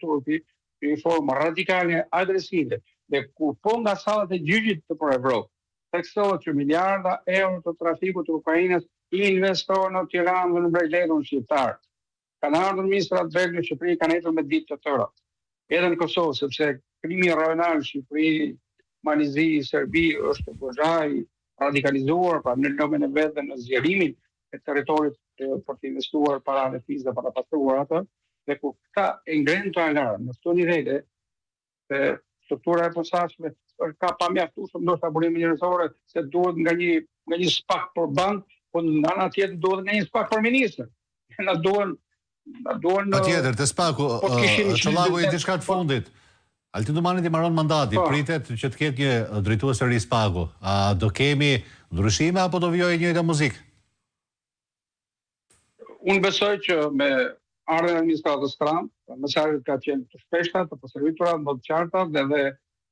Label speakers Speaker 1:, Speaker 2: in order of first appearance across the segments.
Speaker 1: turpi, reforma radikale, agresive, dhe ku po nga sallat e gjyqit të për Evropë, theksohet që miliarda euro të trafikut të Ukrainës investohen në Tiranë dhe në Bregdetin shqiptar. Kanë ardhur ministrat belg në Shqipëri, kanë ecur me ditë të tëra. Edhe në Kosovë, sepse krimi rajonal në Shqipëri, Malizi, Serbi është goxhaj radikalizuar, pra në lëmën e vet dhe në zgjerimin e territorit për të investuar para në fizë dhe para pastruar atë, dhe ku këta e ngrenë të alarm në këto nivele, struktura e posaçme ka pamjaftueshëm ndoshta burime njerëzore se duhet nga një spak për bank, po nga ana tjetër duhet nga një spak për ministër. Na duhen
Speaker 2: Patjetër, te spaku, Çollaku i diçka të fundit. Altin Domani i mbaron mandati, pritet që të ketë një drejtues ri spaku. A do kemi ndryshime apo do vijojë e njëjta muzikë?
Speaker 1: Unë besoj që me ardhen e administratës Trump, mesazhet ka qenë të shpeshta, të përsëritura, më të qarta dhe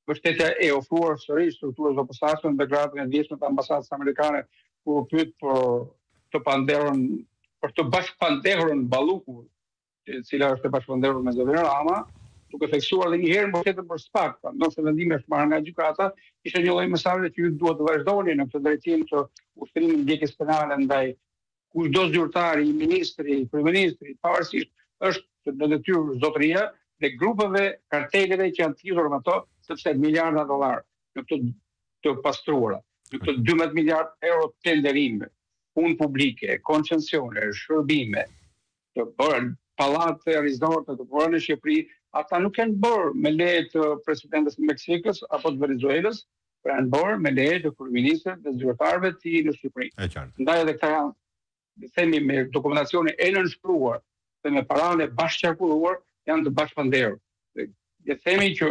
Speaker 1: mbështetja e ofruar sërish strukturës së posaçme në deklaratën e ndjeshme të ambasadës amerikane ku u pyet për të bashkëpanderën Balluku, e cila është e bashkëpanderur me Zotin Rama, duke theksuar edhe një herë mbështetjen për SPAK, pra nëse vendimi është marrë nga gjykata, ishte një lloj mesazhi që ju duhet të vazhdoni në këtë drejtim të ushtrimit ndjekjes penale ndaj kushdo zyrtari, ministri, kryeministri, pavarësisht është në detyrë zotëria dhe grupeve, karteleve që janë të lidhur me ato, sepse miliarda dollar në këto të pastruara, në këto 12 miliard euro tenderime, punë publike, koncesione, shërbime, të bërë pallate rizorte të bërë në Shqipëri, ata nuk janë bërë me leje të presidentes të Meksikës apo të Venezuelës, por janë bërë me leje të kryeministrit dhe zyrtarëve të tij në Shqipëri. Ndaj edhe këta janë, themi me dokumentacionin e nënshkruar dhe me paranë e bashkëqarkulluar, janë të bashkëpanderur. Dhe themi që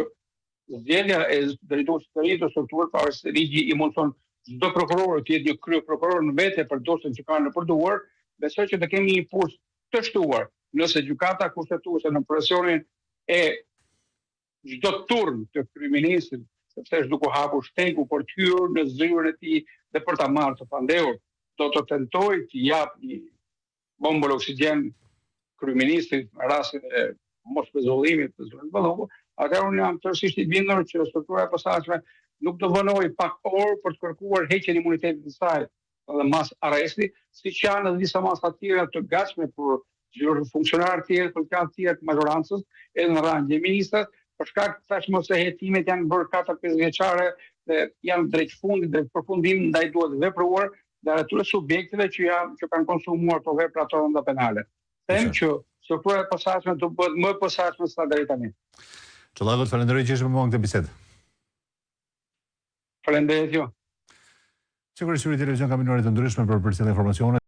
Speaker 1: zgjedhja e drejtuesit të ri të strukturës, pavarësisht se ligji i mundson çdo prokuror të jetë një krye prokuror në vete për dosjen që kanë në përduar, besoj që të kemi një impuls të shtuar nëse gjykata kushtetuese në presionin e çdo turn të kryeministit, sepse është duke hapur shteku për të hyrë në zyrën e tij dhe për ta marrë të pandehur, do të tentojë të jap një bombë oksigjen kryeministrit në rastin e mos pezullimit të zyrës Balluku. Atëherë unë jam tërësisht i bindur që struktura e posaçme nuk do vënojë pak orë për të kërkuar heqjen e imunitetit të saj dhe mas arresti, siç janë edhe disa masa të tjera të gatshme për funksionarë të tjerë, për të tjerë të majorancës, edhe në rang të ministrat, për shkak tashmë se hetimet janë bërë 4-5 vjeçare dhe janë drejt fundit, drejt përfundim, ndaj duhet vepruar dhe atyre subjekteve që kanë konsumuar të vepra të rënda penale. Them që struktura e posaçme do bëhet më posaçme sa deri tani.
Speaker 2: Çollaku, falenderoj që ishe me mua në këtë bisedë.
Speaker 1: Faleminderit ju.
Speaker 2: Sigurisht, televizion ka minuar të ndryshme për përcjellje informacione.